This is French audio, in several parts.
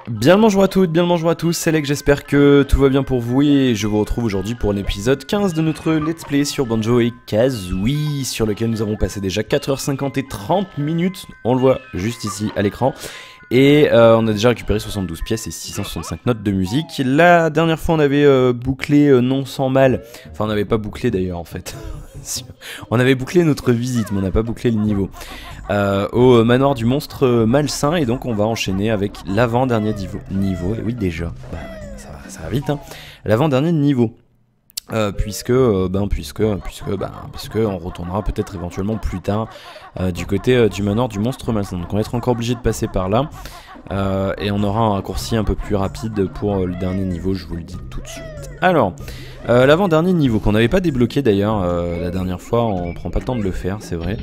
Bien le bonjour à toutes, bien le bonjour à tous, c'est Lek, j'espère que tout va bien pour vous et je vous retrouve aujourd'hui pour l'épisode 15 de notre Let's Play sur Banjo et Kazooie, sur lequel nous avons passé déjà 4h50 et 30 minutes, on le voit juste ici à l'écran. Et on a déjà récupéré 72 pièces et 665 notes de musique. La dernière fois on avait bouclé non sans mal, enfin on n'avait pas bouclé d'ailleurs en fait. On avait bouclé notre visite mais on n'a pas bouclé le niveau. Au manoir du monstre malsain, et donc on va enchaîner avec l'avant-dernier niveau. Et oui déjà, bah ouais, ça va vite hein. L'avant-dernier niveau. Puisque on retournera peut-être éventuellement plus tard du côté du manoir du monstre malsain. Donc on va être encore obligé de passer par là. Et on aura un raccourci un peu plus rapide pour le dernier niveau, je vous le dis tout de suite. Alors, l'avant-dernier niveau qu'on n'avait pas débloqué d'ailleurs la dernière fois, on prend pas le temps de le faire, c'est vrai.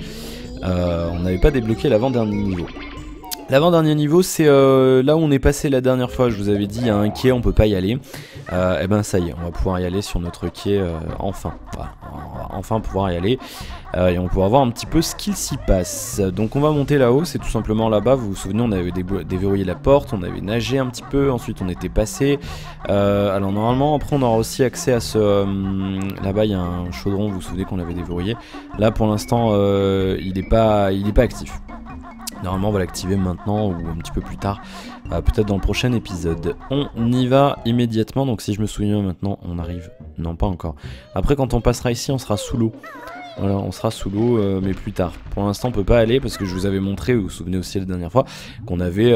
On n'avait pas débloqué l'avant-dernier niveau. L'avant-dernier niveau, c'est là où on est passé la dernière fois. Je vous avais dit, il y a un quai, on peut pas y aller. Et ben ça y est, on va pouvoir y aller sur notre quai enfin. Voilà, on va enfin pouvoir y aller. Et on pourra voir un petit peu ce qu'il s'y passe. Donc on va monter là-haut, c'est tout simplement là-bas. Vous vous souvenez, on avait déverrouillé la porte, on avait nagé un petit peu, ensuite on était passé. Alors normalement, après on aura aussi accès à ce... là-bas il y a un chaudron, vous vous souvenez qu'on avait déverrouillé. Là pour l'instant, il est pas actif. Normalement on va l'activer maintenant ou un petit peu plus tard, peut-être dans le prochain épisode. On y va immédiatement, donc si je me souviens maintenant, on arrive... Non, pas encore. Après quand on passera ici, on sera sous l'eau. Voilà, on sera sous l'eau, mais plus tard. Pour l'instant on peut pas aller parce que je vous avais montré, vous vous souvenez aussi la dernière fois, qu'on avait...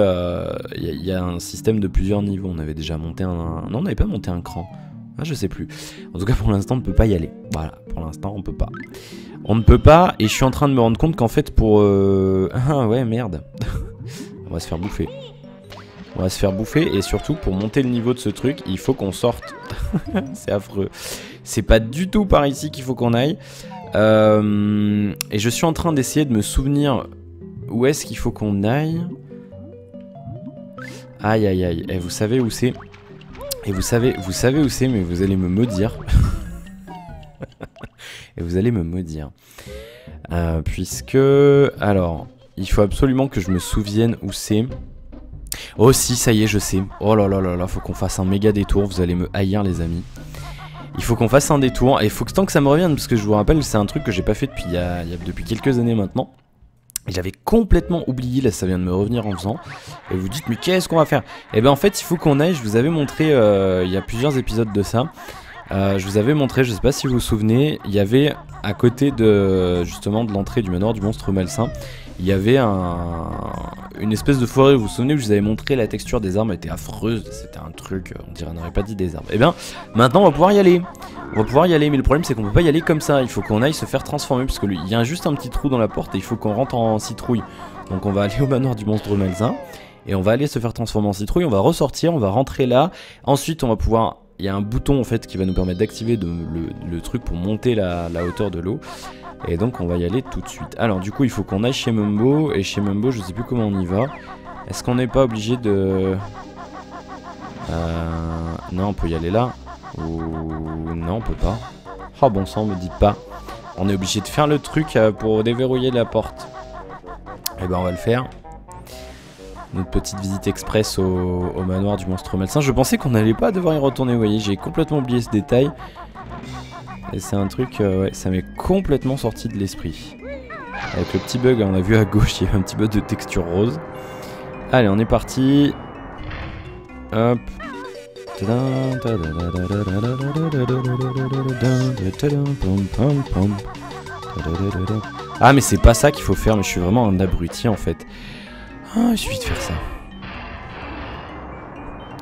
y a un système de plusieurs niveaux. On avait déjà monté un... Non, on n'avait pas monté un cran. Ah, je sais plus. En tout cas pour l'instant on ne peut pas y aller. Voilà, pour l'instant on peut pas. On ne peut pas, et je suis en train de me rendre compte qu'en fait pour... Ah ouais, merde. On va se faire bouffer. On va se faire bouffer, et surtout pour monter le niveau de ce truc, il faut qu'on sorte. C'est affreux. C'est pas du tout par ici qu'il faut qu'on aille. Et je suis en train d'essayer de me souvenir où est-ce qu'il faut qu'on aille. Aïe aïe aïe, et vous savez où c'est. Et vous savez où c'est, mais vous allez me maudire. Et vous allez me maudire. Puisque... Alors, il faut absolument que je me souvienne où c'est. Oh si, ça y est, je sais. Oh là là là là, faut qu'on fasse un méga détour. Vous allez me haïr, les amis. Il faut qu'on fasse un détour. Et il faut que tant que ça me revienne, parce que je vous rappelle, c'est un truc que j'ai pas fait depuis quelques années maintenant. Et j'avais complètement oublié, là ça vient de me revenir en faisant. Et vous dites, mais qu'est-ce qu'on va faire? Et ben en fait, il faut qu'on aille, je vous avais montré, il y a plusieurs épisodes de ça. Je vous avais montré, je sais pas si vous vous souvenez, il y avait à côté de justement de l'entrée du manoir du monstre malsain, il y avait une espèce de forêt. Vous vous souvenez où je vous avais montré la texture des arbres était affreuse, c'était un truc, on dirait on n'aurait pas dit des arbres. Et bien maintenant on va pouvoir y aller. On va pouvoir y aller, mais le problème c'est qu'on peut pas y aller comme ça, il faut qu'on aille se faire transformer, parce que il y a juste un petit trou dans la porte et il faut qu'on rentre en citrouille. Donc on va aller au manoir du monstre malsain, et on va aller se faire transformer en citrouille, on va ressortir, on va rentrer là, ensuite on va pouvoir... Il y a un bouton en fait qui va nous permettre d'activer le truc pour monter la hauteur de l'eau. Et donc on va y aller tout de suite. Alors du coup il faut qu'on aille chez Mumbo. Et chez Mumbo je sais plus comment on y va. Est-ce qu'on n'est pas obligé de... Non, on peut y aller là. Ou... Non, on peut pas. Oh bon sang, me dites pas. On est obligé de faire le truc pour déverrouiller la porte. Et ben on va le faire. Notre petite visite express au manoir du monstre malsain. Je pensais qu'on n'allait pas devoir y retourner, vous voyez, j'ai complètement oublié ce détail. Et c'est un truc, ouais, ça m'est complètement sorti de l'esprit. Avec le petit bug, on a vu à gauche, il y avait un petit bug de texture rose. Allez, on est parti. Hop. Ah mais c'est pas ça qu'il faut faire, mais je suis vraiment un abruti en fait. Ah, il suffit de faire ça.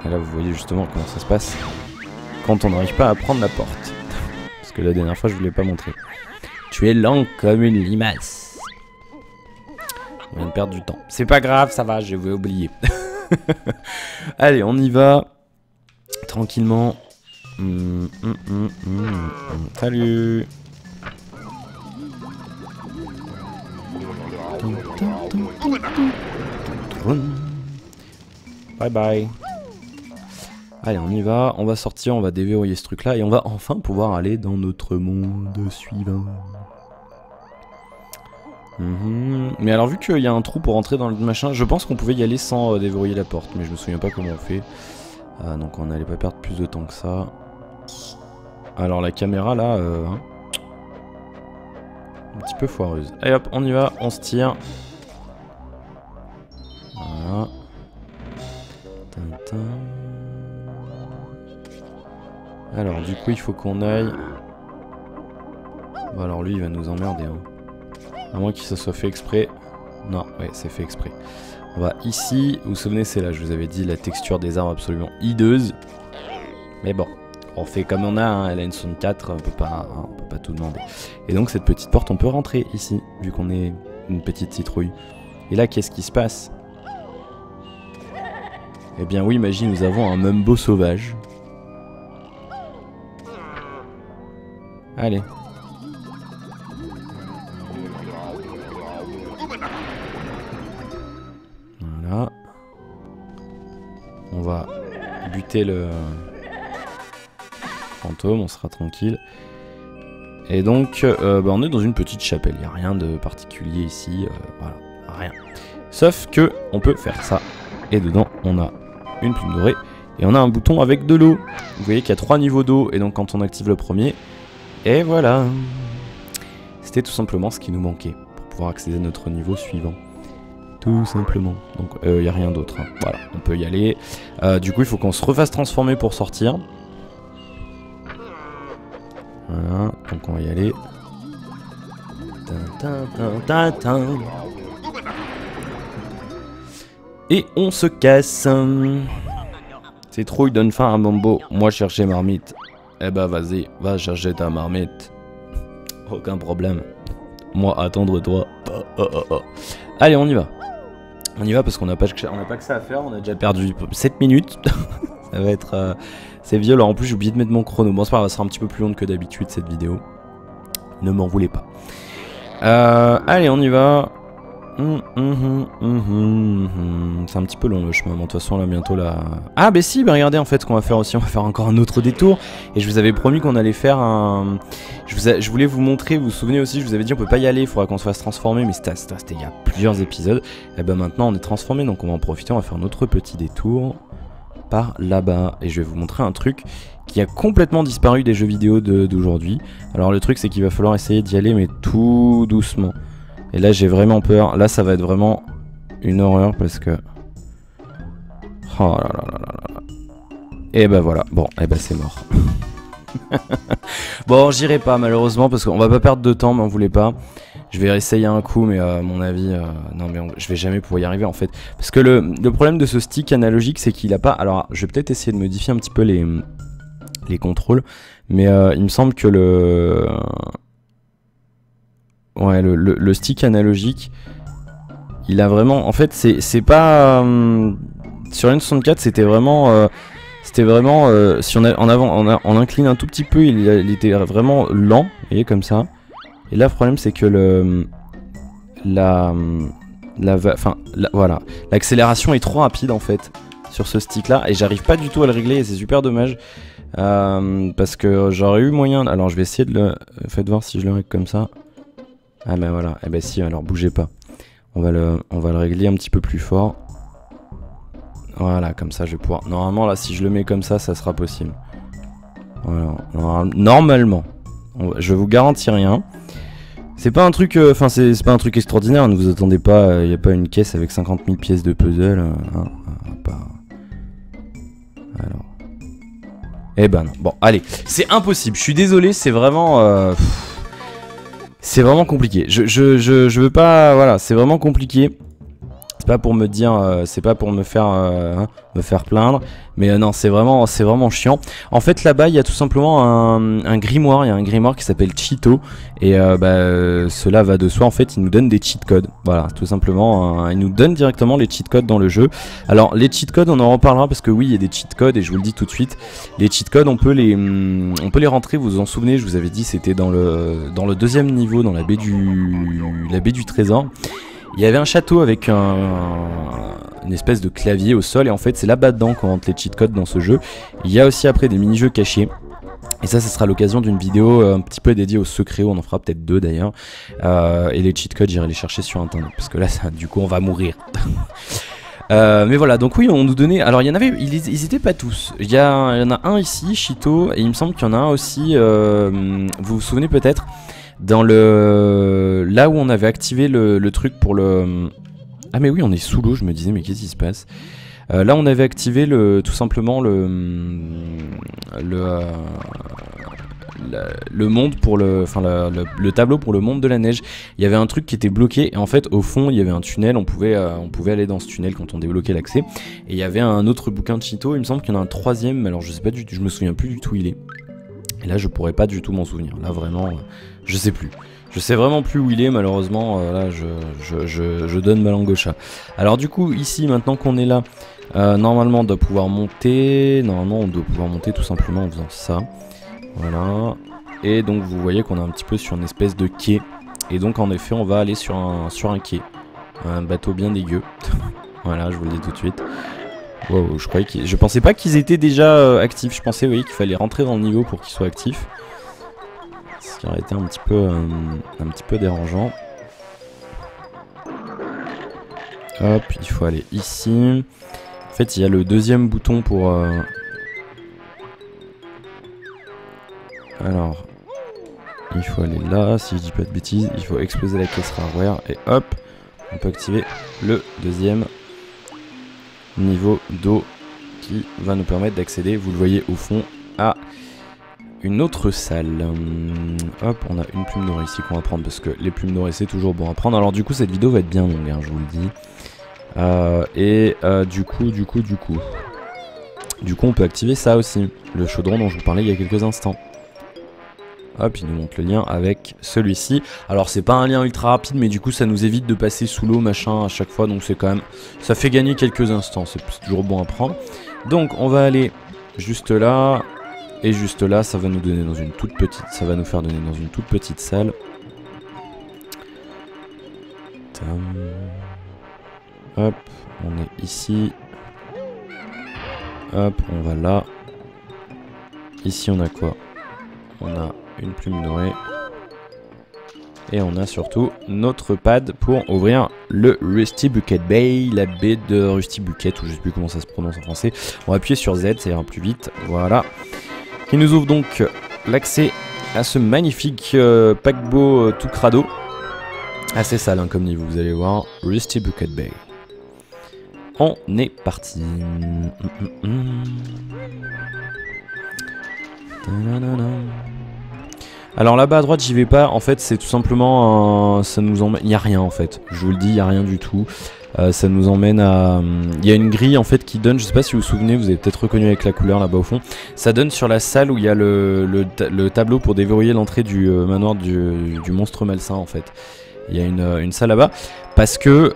Et là, vous voyez justement comment ça se passe quand on n'arrive pas à prendre la porte. Parce que la dernière fois, je vous l'ai pas montré. Tu es lent comme une limace. On vient de perdre du temps. C'est pas grave, ça va, je vais oublier. Allez, on y va. Tranquillement. Salut. Bye bye. Allez, on y va, on va sortir, on va déverrouiller ce truc là et on va enfin pouvoir aller dans notre monde suivant. Mais alors vu qu'il y a un trou pour rentrer dans le machin, je pense qu'on pouvait y aller sans déverrouiller la porte, mais je me souviens pas comment on fait. Donc on n'allait pas perdre plus de temps que ça. Alors la caméra là, un petit peu foireuse. Allez hop, on y va, on se tire. Voilà. Tintin. Alors du coup il faut qu'on aille. Bon alors lui il va nous emmerder hein. À moins qu'il se soit fait exprès. Non, ouais c'est fait exprès. On va ici, vous vous souvenez c'est là, je vous avais dit la texture des arbres absolument hideuse. Mais bon, on fait comme on a, hein, elle a une 64, on peut pas tout demander. Et donc cette petite porte on peut rentrer ici, vu qu'on est une petite citrouille. Et là qu'est-ce qui se passe? Eh bien oui, imagine, nous avons un mumbo sauvage. Allez. Voilà. On va buter le fantôme, on sera tranquille. Et donc, on est dans une petite chapelle, il n'y a rien de particulier ici, voilà, rien. Sauf que on peut faire ça. Et dedans, on a une plume dorée et on a un bouton avec de l'eau. Vous voyez qu'il y a 3 niveaux d'eau et donc quand on active le premier, et voilà. C'était tout simplement ce qui nous manquait pour pouvoir accéder à notre niveau suivant. Tout simplement. Donc il n'y a rien d'autre. Hein. Voilà, on peut y aller. Du coup, il faut qu'on se refasse transformer pour sortir. Voilà, donc on va y aller. Et on se casse. C'est trop, il donne faim à Mambo. Moi, chercher marmite. Eh bah, vas-y, va chercher ta marmite. Aucun problème. Moi, attendre-toi. Allez, on y va. On y va parce qu'on n'a pas que ça à faire. On a déjà perdu 7 minutes. Ça va être... c'est violent. En plus, j'ai oublié de mettre mon chrono. Bon, c'est pas grave, ça sera un petit peu plus long que d'habitude cette vidéo. Ne m'en voulez pas. Allez, on y va. C'est un petit peu long le chemin, de toute façon là bientôt là... Ah bah si, bah regardez en fait ce qu'on va faire aussi, on va faire encore un autre détour. Et je vous avais promis qu'on allait faire un... Je voulais vous montrer, vous vous souvenez aussi, je vous avais dit on peut pas y aller, il faudra qu'on se fasse transformer. Mais c'était il y a plusieurs épisodes. Et bah maintenant on est transformé, donc on va en profiter, on va faire un autre petit détour par là-bas. Et je vais vous montrer un truc qui a complètement disparu des jeux vidéo d'aujourd'hui. Alors le truc c'est qu'il va falloir essayer d'y aller mais tout doucement. Et là j'ai vraiment peur, là ça va être vraiment une horreur parce que... Oh là là là là là. Et bah voilà, bon, et bah c'est mort. Bon, j'irai pas malheureusement parce qu'on va pas perdre de temps, mais on voulait pas. Je vais essayer un coup, mais à mon avis, non mais je vais jamais pouvoir y arriver en fait. Parce que le problème de ce stick analogique c'est qu'il a pas... Alors je vais peut-être essayer de modifier un petit peu les contrôles, mais il me semble que ouais, le stick analogique, il a vraiment... En fait, c'est pas... sur une 64, c'était vraiment... si on incline un tout petit peu, il était vraiment lent, vous voyez, comme ça. Et là, le problème, c'est que voilà, l'accélération est trop rapide, en fait, sur ce stick-là. Et j'arrive pas du tout à le régler, et c'est super dommage. Parce que j'aurais eu moyen... Alors, je vais essayer de le... Faites voir si je le règle comme ça. Ah ben voilà, eh ben si, alors bougez pas. On va le régler un petit peu plus fort. Voilà, comme ça je vais pouvoir... Normalement là, si je le mets comme ça sera possible. Voilà, normalement. Je vous garantis rien. C'est pas un truc... Enfin, c'est pas un truc extraordinaire, ne vous attendez pas, y a pas une caisse avec 50 000 pièces de puzzle. Alors... Eh ben non, bon, allez. C'est impossible, je suis désolé, c'est vraiment... C'est vraiment compliqué. Je veux pas... Voilà, c'est vraiment compliqué. C'est pas pour me dire... c'est pas pour me faire plaindre. Mais non, c'est vraiment chiant. En fait, là-bas, il y a tout simplement un grimoire. Il y a un grimoire qui s'appelle Cheato. Et cela va de soi. En fait, il nous donne des cheat codes. Voilà, tout simplement. Il nous donne directement les cheat codes dans le jeu. Alors, les cheat codes, on en reparlera parce que oui, il y a des cheat codes. Et je vous le dis tout de suite. Les cheat codes, on peut les rentrer. Vous vous en souvenez, je vous avais dit, c'était dans le deuxième niveau, dans la baie du trésor. Il y avait un château avec une espèce de clavier au sol et en fait c'est là-bas dedans qu'on rentre les cheat codes dans ce jeu. Il y a aussi après des mini-jeux cachés. Et ça sera l'occasion d'une vidéo un petit peu dédiée aux secrets, on en fera peut-être 2 d'ailleurs. Et les cheat codes, j'irai les chercher sur internet, parce que là, ça, du coup, on va mourir. Mais voilà, donc oui, on nous donnait... Alors, il y en avait, ils étaient pas tous. Il y en a un ici, Chito, et il me semble qu'il y en a un aussi, vous vous souvenez peut-être, dans le... Là où on avait activé le truc pour le... Ah mais oui, on est sous l'eau, je me disais, mais qu'est-ce qui se passe? Là, on avait activé tout simplement le monde pour le tableau pour le monde de la neige. Il y avait un truc qui était bloqué et en fait au fond il y avait un tunnel, on pouvait aller dans ce tunnel quand on débloquait l'accès. Et il y avait un autre bouquin de Chito, il me semble qu'il y en a un troisième, mais alors je sais pas du tout, je me souviens plus du tout où il est. Et là je pourrais pas du tout m'en souvenir, là vraiment je sais plus. Je sais vraiment plus où il est malheureusement, là je donne ma langue au chat. Alors du coup ici maintenant qu'on est là, normalement on doit pouvoir monter, tout simplement en faisant ça. Voilà, et donc vous voyez qu'on est un petit peu sur une espèce de quai. Et donc en effet on va aller sur un quai. Un bateau bien dégueu. Voilà, je vous le dis tout de suite. Wow, je pensais pas qu'ils étaient déjà actifs. Je pensais oui, qu'il fallait rentrer dans le niveau pour qu'ils soient actifs. Ce qui aurait été un petit peu dérangeant. Hop, il faut aller ici. En fait il y a le deuxième bouton pour... Alors, il faut aller là, si je dis pas de bêtises, il faut exploser la caisse hardware et hop, on peut activer le deuxième niveau d'eau qui va nous permettre d'accéder, vous le voyez au fond, à une autre salle. Hop, on a une plume dorée ici qu'on va prendre parce que les plumes dorées c'est toujours bon à prendre. Alors du coup cette vidéo va être bien longue, hein, je vous le dis. Du coup on peut activer ça aussi, le chaudron dont je vous parlais il y a quelques instants. Hop, il nous montre le lien avec celui-ci. Alors c'est pas un lien ultra rapide, mais du coup ça nous évite de passer sous l'eau machin à chaque fois. Donc c'est quand même, ça fait gagner quelques instants, c'est toujours bon à prendre. Donc on va aller juste là. Et juste là, ça va nous donner dans une toute petite, ça va nous faire donner dans une toute petite salle. Hop, on est ici. Hop, on va là. Ici on a quoi? On a une plume dorée. Et on a surtout notre pad pour ouvrir le Rusty Bucket Bay, la baie de Rusty Bucket, ou je sais plus comment ça se prononce en français. On va appuyer sur Z, ça ira plus vite. Voilà. Qui nous ouvre donc l'accès à ce magnifique paquebot tout crado. Assez sale hein, comme niveau, vous allez voir. Rusty Bucket Bay. On est parti. Alors là-bas à droite j'y vais pas, en fait c'est tout simplement ça nous emmène, il n'y a rien en fait, je vous le dis, il n'y a rien du tout. Ça nous emmène à... Il y a une grille en fait qui donne, je sais pas si vous vous souvenez, vous avez peut-être reconnu avec la couleur là-bas au fond. Ça donne sur la salle où il y a le tableau pour déverrouiller l'entrée du manoir du monstre malsain en fait. Il y a une salle là-bas, parce que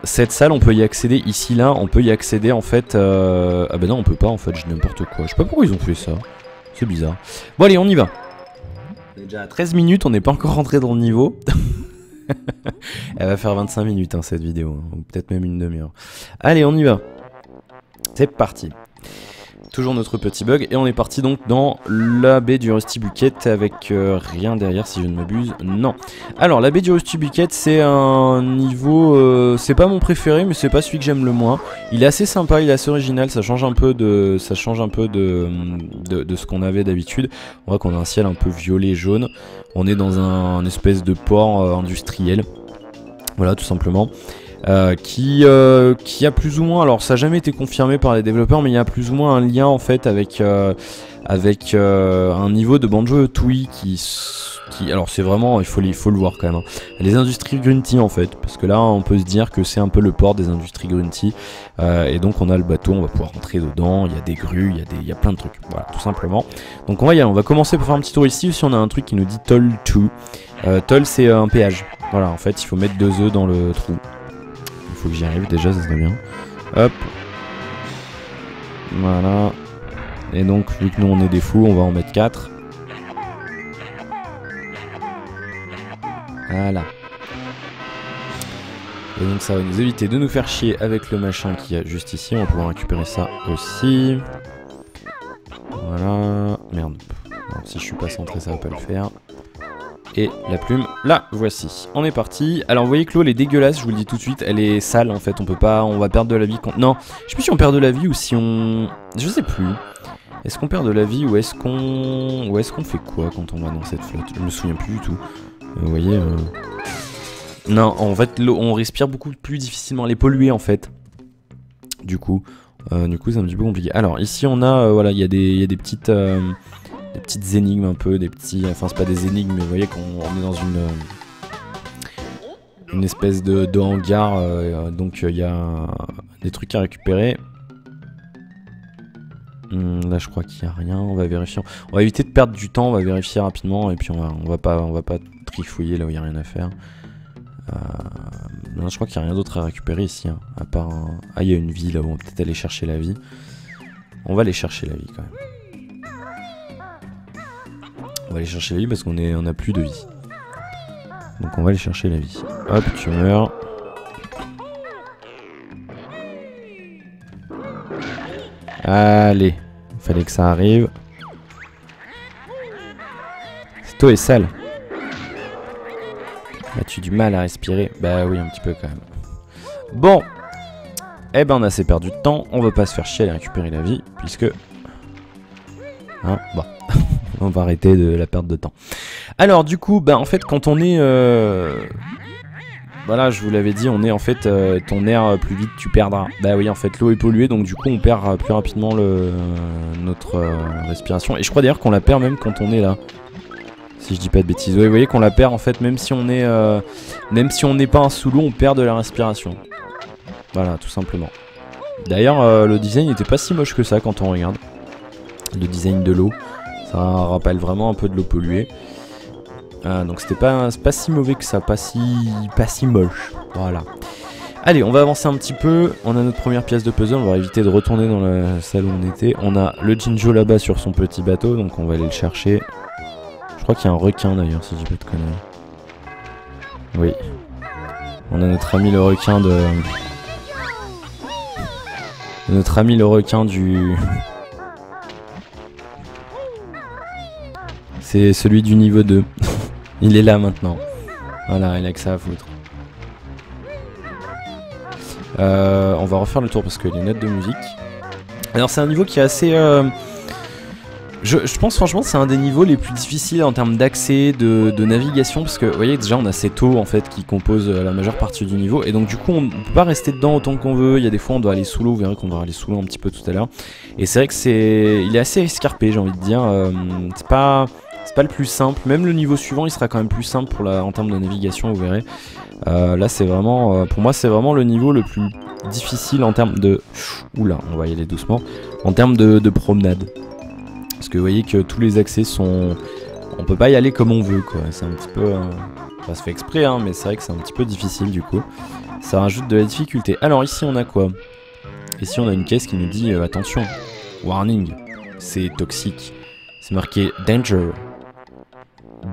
cette salle on peut y accéder, ici là, on peut y accéder en fait... Ah bah non on peut pas en fait, je dis n'importe quoi, je sais pas pourquoi ils ont fait ça, c'est bizarre. Bon allez on y va. On est déjà à 13 minutes, on n'est pas encore rentré dans le niveau. Elle va faire 25 minutes hein, cette vidéo, hein, ou peut-être même une demi-heure. Allez, on y va. C'est parti. Toujours notre petit bug. Et on est parti donc dans la baie du Rusty Bucket avec rien derrière si je ne m'abuse. Non. Alors, la baie du Rusty Bucket, c'est un niveau... c'est pas mon préféré, mais c'est pas celui que j'aime le moins. Il est assez sympa, il est assez original. Ça change un peu de ce qu'on avait d'habitude. On voit qu'on a un ciel un peu violet-jaune. On est dans un espèce de port industriel. Voilà, tout simplement. Qui a plus ou moins, alors ça n'a jamais été confirmé par les développeurs, mais il y a plus ou moins un lien en fait avec un niveau de Banjo-Tooie qui alors c'est vraiment, il faut le voir quand même, hein. Les industries Grunty en fait, parce que là on peut se dire que c'est un peu le port des industries Grunty, et donc on a le bateau, on va pouvoir rentrer dedans, il y a des grues, il y a plein de trucs, voilà tout simplement. Donc on va y aller, on va commencer par faire un petit tour ici, si on a un truc qui nous dit Toll 2. Toll c'est un péage, voilà en fait il faut mettre 2 œufs dans le trou. Il faut que j'y arrive déjà, ça serait bien. Hop. Voilà. Et donc, vu que nous on est des fous, on va en mettre 4. Voilà. Et donc ça va nous éviter de nous faire chier avec le machin qu'il y a juste ici. On va pouvoir récupérer ça aussi. Voilà. Merde. Bon, si je suis pas centré, ça va pas le faire. Et la plume, là, voici. On est parti. Alors, vous voyez que l'eau, elle est dégueulasse, je vous le dis tout de suite. Elle est sale, en fait. On peut pas... On va perdre de la vie. Non, je sais plus si on perd de la vie ou si on... Je sais plus. Est-ce qu'on perd de la vie ou est-ce qu'on... fait quoi quand on va dans cette flotte? Je me souviens plus du tout. Vous voyez... Non, en fait, l'eau, on respire beaucoup plus difficilement. Elle est polluée, en fait. Du coup, c'est un petit peu compliqué. Alors, ici, on a... voilà, il y a des petites... des petites énigmes un peu, des petits... Enfin, c'est pas des énigmes, mais vous voyez qu'on est dans une espèce de hangar. Donc, il y a des trucs à récupérer. Là, je crois qu'il n'y a rien. On va vérifier. On va éviter de perdre du temps. On va vérifier rapidement. Et puis, on va pas trifouiller là où il n'y a rien à faire. Là, je crois qu'il n'y a rien d'autre à récupérer ici. Hein, à part... Ah, il y a une vie là où on va peut-être aller chercher la vie. On va aller chercher la vie quand même. On va aller chercher la vie parce on a plus de vie. Donc on va aller chercher la vie. Hop, tu meurs. Allez, fallait que ça arrive. Cette eau est sale. As-tu du mal à respirer? Bah oui, un petit peu quand même. Bon. Eh ben on a assez perdu de temps. On va pas se faire chier à aller récupérer la vie. Puisque... Hein, bon. On va arrêter de la perte de temps. Alors du coup, bah en fait quand on est... Voilà, je vous l'avais dit, on est en fait... ton air plus vite tu perdras. Bah oui, en fait l'eau est polluée, donc du coup on perd plus rapidement notre respiration. Et je crois d'ailleurs qu'on la perd même quand on est là. Si je dis pas de bêtises. Oui, vous voyez qu'on la perd en fait même si on est... même si on n'est pas sous l'eau, on perd de la respiration. Voilà, tout simplement. D'ailleurs, le design n'était pas si moche que ça quand on regarde. Le design de l'eau. Ça rappelle vraiment un peu de l'eau polluée. Donc c'est pas si mauvais que ça, pas si moche. Voilà. Allez, on va avancer un petit peu. On a notre première pièce de puzzle. On va éviter de retourner dans la salle où on était. On a le Jinjo là-bas sur son petit bateau, donc on va aller le chercher. Je crois qu'il y a un requin d'ailleurs, si je dis pas de conneries. Oui. On a notre ami le requin de... Notre ami le requin du... C'est celui du niveau 2. Il est là maintenant. Voilà, il a que ça à foutre. On va refaire le tour parce que les notes de musique. Alors c'est un niveau qui est assez... Je pense franchement c'est un des niveaux les plus difficiles en termes d'accès, de navigation. Parce que vous voyez déjà on a cette eau en fait qui compose la majeure partie du niveau. Et donc du coup on ne peut pas rester dedans autant qu'on veut. Il y a des fois on doit aller sous l'eau. Vous verrez qu'on va aller sous l'eau un petit peu tout à l'heure. Et c'est vrai que il est assez escarpé, j'ai envie de dire. C'est pas le plus simple. Même le niveau suivant il sera quand même plus simple en termes de navigation, vous verrez. Là c'est vraiment... pour moi c'est vraiment le niveau le plus difficile en termes de... Oula, on va y aller doucement. En termes de promenade. Parce que vous voyez que tous les accès sont... On peut pas y aller comme on veut quoi. C'est un petit peu... Ça se fait exprès hein, mais c'est vrai que c'est un petit peu difficile du coup. Ça rajoute de la difficulté. Alors ici on a quoi? Ici on a une caisse qui nous dit attention, warning, c'est toxique. C'est marqué danger.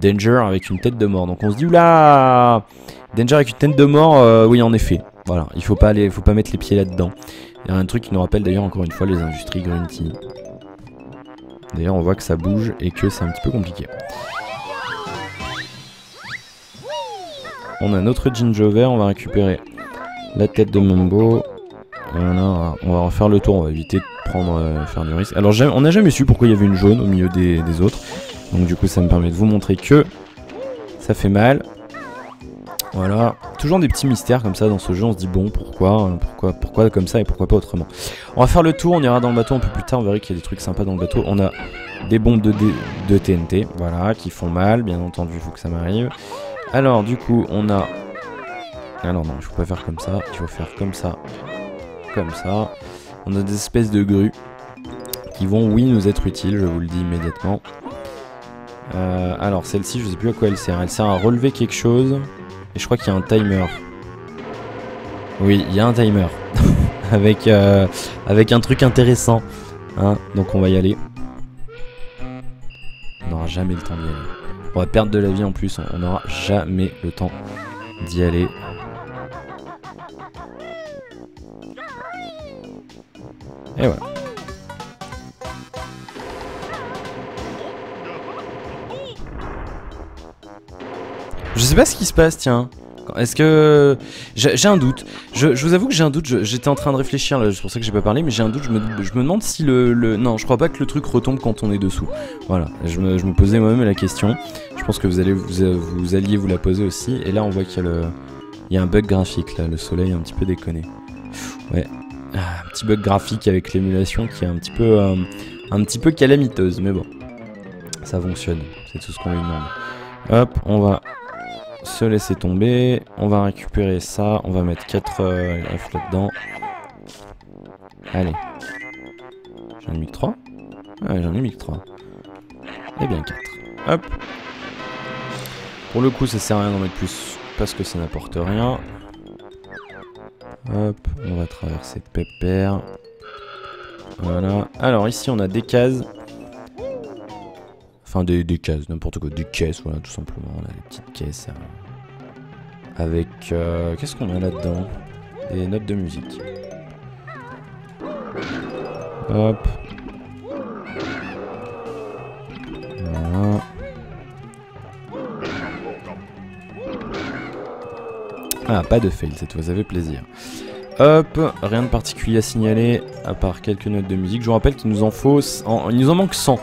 Danger avec une tête de mort. Donc on se dit oula, danger avec une tête de mort, oui en effet. Voilà, il faut pas mettre les pieds là-dedans. Il y a un truc qui nous rappelle d'ailleurs encore une fois les industries Green Tea. D'ailleurs on voit que ça bouge et que c'est un petit peu compliqué. On a notre Jinjo vert, on va récupérer la tête de Mambo. Voilà, on va refaire le tour, on va éviter de faire du risque. Alors on n'a jamais su pourquoi il y avait une jaune au milieu des autres. Donc du coup ça me permet de vous montrer que ça fait mal. Voilà, toujours des petits mystères comme ça dans ce jeu, on se dit bon pourquoi comme ça et pourquoi pas autrement. On va faire le tour, on ira dans le bateau un peu plus tard, on verra qu'il y a des trucs sympas dans le bateau. On a des bombes de TNT, voilà, qui font mal, bien entendu, il faut que ça m'arrive. Alors du coup on a... Alors non, il faut pas faire comme ça, il faut faire comme ça, comme ça. On a des espèces de grues qui vont, oui, nous être utiles, je vous le dis immédiatement. Alors celle-ci, je sais plus à quoi elle sert. Elle sert à relever quelque chose. Et je crois qu'il y a un timer. Oui, il y a un timer. avec un truc intéressant. Hein, donc on va y aller. On n'aura jamais le temps d'y aller. On va perdre de la vie en plus. On n'aura jamais le temps d'y aller. Et voilà. Je sais pas ce qui se passe, tiens. Est-ce que... J'ai un doute. Je vous avoue que j'ai un doute. J'étais en train de réfléchir, là, c'est pour ça que j'ai pas parlé, mais j'ai un doute. Je me demande si Non, je crois pas que le truc retombe quand on est dessous. Voilà, je me posais moi-même la question. Je pense que vous alliez vous la poser aussi. Et là, on voit qu'il y a un bug graphique, là. Le soleil est un petit peu déconné. Ouais. Un petit bug graphique avec l'émulation qui est un petit peu calamiteuse, mais bon. Ça fonctionne. C'est tout ce qu'on lui demande. Hop, on va... se laisser tomber, on va récupérer ça, on va mettre 4 F là-dedans. Allez. J'en ai mis que 3. Ouais, j'en ai mis que 3. Et bien 4. Hop. Pour le coup, ça sert à rien d'en mettre plus parce que ça n'apporte rien. Hop, on va traverser de pépère. Voilà. Alors ici, on a des cases. Enfin, des cases, n'importe quoi. Des caisses, voilà, tout simplement. On a des petites caisses. Avec... qu'est-ce qu'on a là-dedans? Des notes de musique. Hop. Voilà. Ah, pas de fail cette fois, ça fait plaisir. Hop, rien de particulier à signaler, à part quelques notes de musique. Je vous rappelle qu'il nous en faut... il nous en manque 100.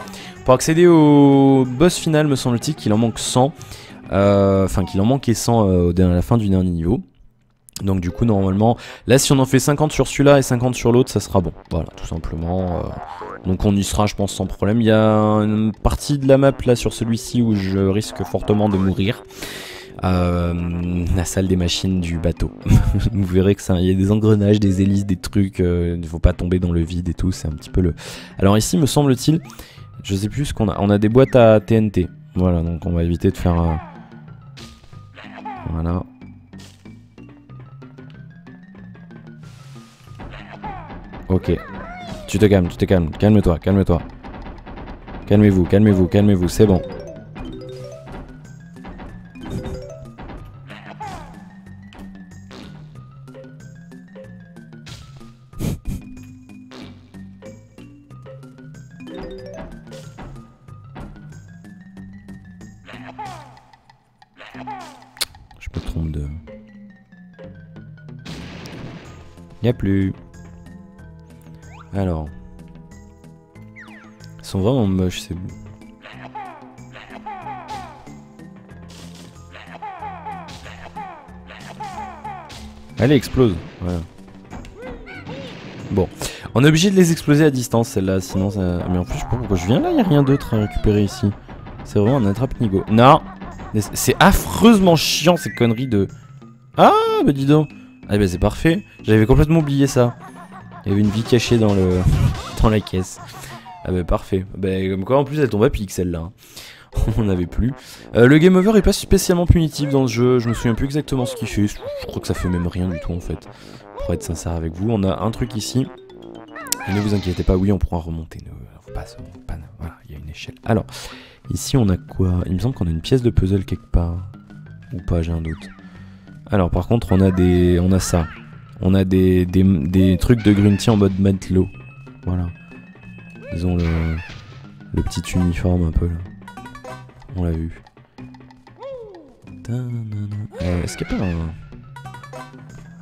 Pour accéder au boss final, me semble-t-il qu'il en manque 100. Enfin, qu'il en manquait 100 à la fin du dernier niveau. Donc du coup, normalement, là, si on en fait 50 sur celui-là et 50 sur l'autre, ça sera bon. Voilà, tout simplement. Donc on y sera, je pense, sans problème. Il y a une partie de la map, là, sur celui-ci, où je risque fortement de mourir. La salle des machines du bateau. Vous verrez que ça, il y a des engrenages, des hélices, des trucs. Il ne faut pas tomber dans le vide et tout. C'est un petit peu le... Alors ici, me semble-t-il, je sais plus ce qu'on a. On a des boîtes à TNT. Voilà, donc on va éviter de faire... Voilà. Ok. Tu te calmes, calme-toi, calme-toi. Calmez-vous, calmez-vous, calmez-vous, c'est bon. Je me trompe de... Il n'y a plus. Alors. Ils sont vraiment moches, c'est bon. Allez, explose. Voilà. Bon. On est obligé de les exploser à distance, celle-là, sinon ça... Mais en plus, je sais pas pourquoi je viens là, il n'y a rien d'autre à récupérer ici. C'est vraiment un attrape-nigo. Non. C'est affreusement chiant, ces conneries de... Ah, bah dis donc. Ah bah c'est parfait. J'avais complètement oublié ça. Il y avait une vie cachée dans le... dans la caisse. Ah bah parfait. Bah comme quoi en plus elle tombe à pic celle-là. On n'avait plus. Le game over est pas spécialement punitif dans ce jeu. Je me souviens plus exactement ce qu'il fait. Je crois que ça fait même rien du tout en fait. Pour être sincère avec vous. On a un truc ici. Et ne vous inquiétez pas, oui on pourra remonter. Voilà, il y a une échelle. Alors, ici on a quoi? Il me semble qu'on a une pièce de puzzle quelque part. Ou pas, j'ai un doute. Alors par contre on a ça. On a des trucs de Grunty en mode matelot. Voilà. Ils ont le petit uniforme un peu là. On l'a vu. Est-ce qu'il n'y a pas un...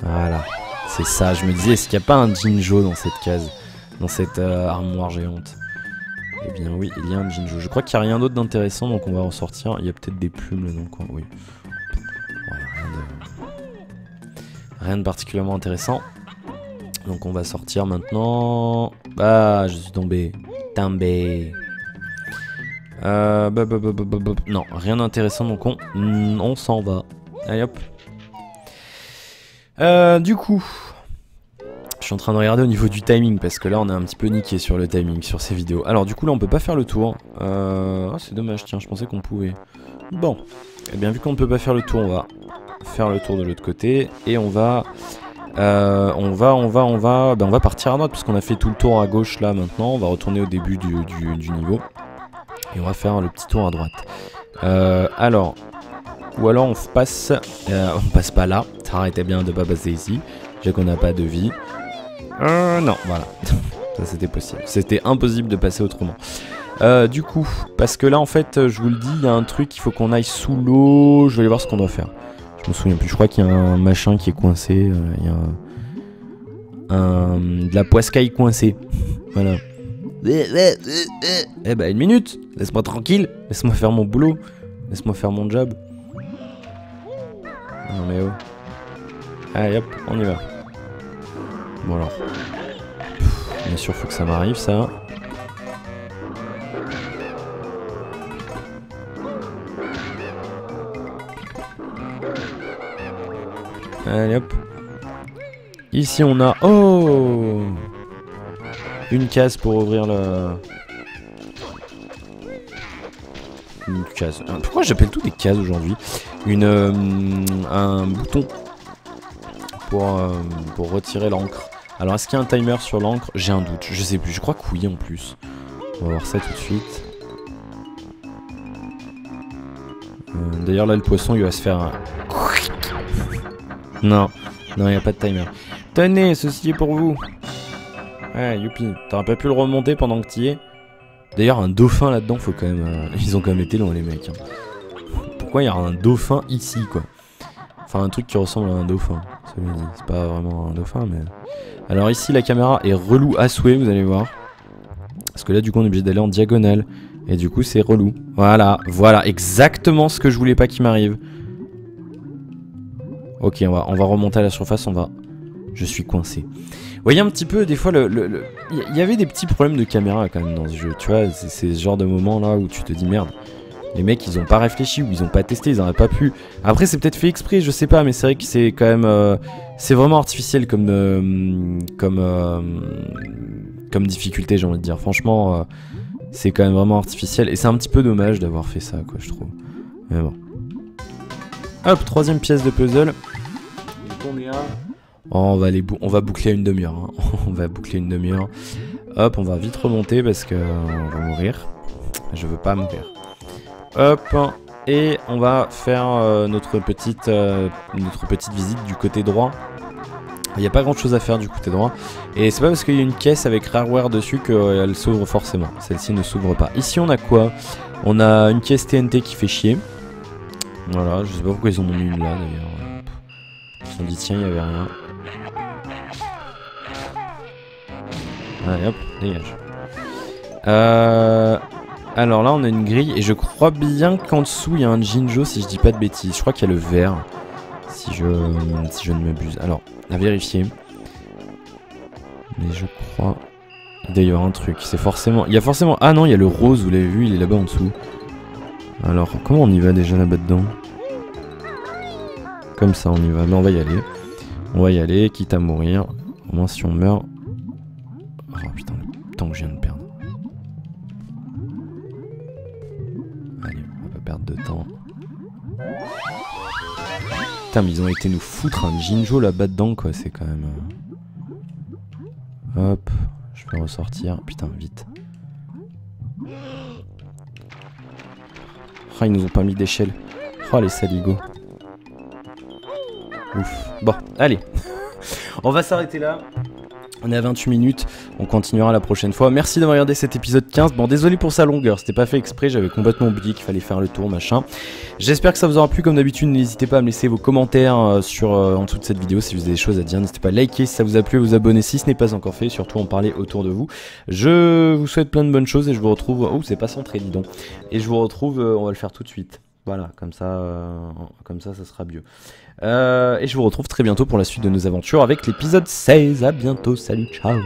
Voilà. C'est ça, je me disais, est-ce qu'il n'y a pas un Jinjo dans cette case? Dans cette armoire géante? Eh bien oui, il y a un Jinjo. Je crois qu'il n'y a rien d'autre d'intéressant, donc on va en sortir. Il y a peut-être des plumes là dans le coin, oui. Voilà, rien de particulièrement intéressant. Donc on va sortir maintenant. Ah, je suis tombé. Non, rien d'intéressant, donc on s'en va. Allez hop. Du coup, je suis en train de regarder au niveau du timing parce que là on est un petit peu niqué sur le timing sur ces vidéos. Alors du coup là on peut pas faire le tour. Oh, c'est dommage, tiens, je pensais qu'on pouvait. Bon, et bien vu qu'on ne peut pas faire le tour, on va faire le tour de l'autre côté et on va partir à droite parce qu'on a fait tout le tour à gauche là maintenant. On va retourner au début du niveau et on va faire le petit tour à droite. Alors, ou alors on passe pas là. Ça aurait été bien de pas passer ici. J'ai qu'on n'a pas de vie. Non, voilà. Ça c'était possible. C'était impossible de passer autrement. Du coup, parce que là en fait, je vous le dis, il y a un truc, il faut qu'on aille sous l'eau. Je vais aller voir ce qu'on doit faire. Je me souviens plus, je crois qu'il y a un machin qui est coincé. Il y a de la poiscaille coincée. Voilà. Eh ben, une minute, laisse-moi tranquille, laisse-moi faire mon boulot, laisse-moi faire mon job. Non mais oh. Allez hop, on y va. Bon alors. Bien sûr, faut que ça m'arrive ça. Allez hop. Ici on a... Oh, une case pour ouvrir le... Une case. Pourquoi j'appelle tout des cases aujourd'hui? Un bouton pour retirer l'encre. Alors est-ce qu'il y a un timer sur l'encre? J'ai un doute, je sais plus, je crois que oui en plus. On va voir ça tout de suite. D'ailleurs là le poisson il va se faire un... Non, non il n'y a pas de timer. Tenez, ceci est pour vous. Ouais, youpi. T'aurais pas pu le remonter pendant que t'y es? D'ailleurs, un dauphin là-dedans, faut quand même... Ils ont quand même été longs, les mecs. Hein. Pourquoi il y a un dauphin ici, quoi? Enfin, un truc qui ressemble à un dauphin. C'est pas vraiment un dauphin, mais... Alors ici, la caméra est relou à souhait, vous allez voir. Parce que là, du coup, on est obligé d'aller en diagonale. Et du coup, c'est relou. Voilà, voilà, exactement ce que je voulais pas qu'il m'arrive. Ok, on va remonter à la surface, on va... Je suis coincé. Vous voyez un petit peu, des fois, il y avait des petits problèmes de caméra quand même dans ce jeu. Tu vois, c'est ce genre de moment là où tu te dis merde. Les mecs, ils ont pas réfléchi ou ils ont pas testé, ils auraient pas pu. Après, c'est peut-être fait exprès, je sais pas, mais c'est vrai que c'est quand même... c'est vraiment artificiel comme difficulté, j'ai envie de dire. Franchement, c'est quand même vraiment artificiel. Et c'est un petit peu dommage d'avoir fait ça, quoi, je trouve. Mais bon. Hop, troisième pièce de puzzle. Oh, on va boucler à une demi-heure. Hein. On va boucler une demi-heure. Hop, on va vite remonter parce que on va mourir. Je veux pas mourir. Hop, et on va faire notre petite visite du côté droit. Il n'y a pas grand chose à faire du côté droit. Et c'est pas parce qu'il y a une caisse avec Rareware dessus qu'elle s'ouvre forcément. Celle-ci ne s'ouvre pas. Ici on a quoi? On a une caisse TNT qui fait chier. Voilà, je sais pas pourquoi ils en ont mis une là d'ailleurs. Ils se sont dit tiens, il n'y avait rien. Allez hop, dégage. Alors là on a une grille et je crois bien qu'en dessous il y a un Jinjo si je dis pas de bêtises. Je crois qu'il y a le vert. Si je ne m'abuse. Alors, à vérifier. Mais je crois... Il doit y avoir un truc. C'est forcément... Il y a forcément... Ah non, il y a le rose, vous l'avez vu, il est là-bas en dessous. Alors, comment on y va déjà là-bas dedans? Comme ça on y va. Mais on va y aller. On va y aller, quitte à mourir. Au moins si on meurt... Oh putain, le temps que je viens de perdre. Allez, on va pas perdre de temps. Putain, mais ils ont été nous foutre un Jinjo là-bas dedans, quoi. C'est quand même... Hop, je peux ressortir. Putain, vite. Oh, ils nous ont pas mis d'échelle. Oh, les saligots. Ouf. Bon, allez. On va s'arrêter là. On est à 28 minutes, on continuera la prochaine fois. Merci d'avoir regardé cet épisode 15. Bon, désolé pour sa longueur, c'était pas fait exprès, j'avais complètement oublié qu'il fallait faire le tour, machin. J'espère que ça vous aura plu, comme d'habitude, n'hésitez pas à me laisser vos commentaires en dessous de cette vidéo si vous avez des choses à dire. N'hésitez pas à liker si ça vous a plu, à vous abonner si ce n'est pas encore fait, surtout en parler autour de vous. Je vous souhaite plein de bonnes choses et je vous retrouve... Oh, c'est pas centré, dis donc. Et je vous retrouve, on va le faire tout de suite. Voilà, comme ça ça sera mieux. Et je vous retrouve très bientôt pour la suite de nos aventures avec l'épisode 16. À bientôt, salut, ciao.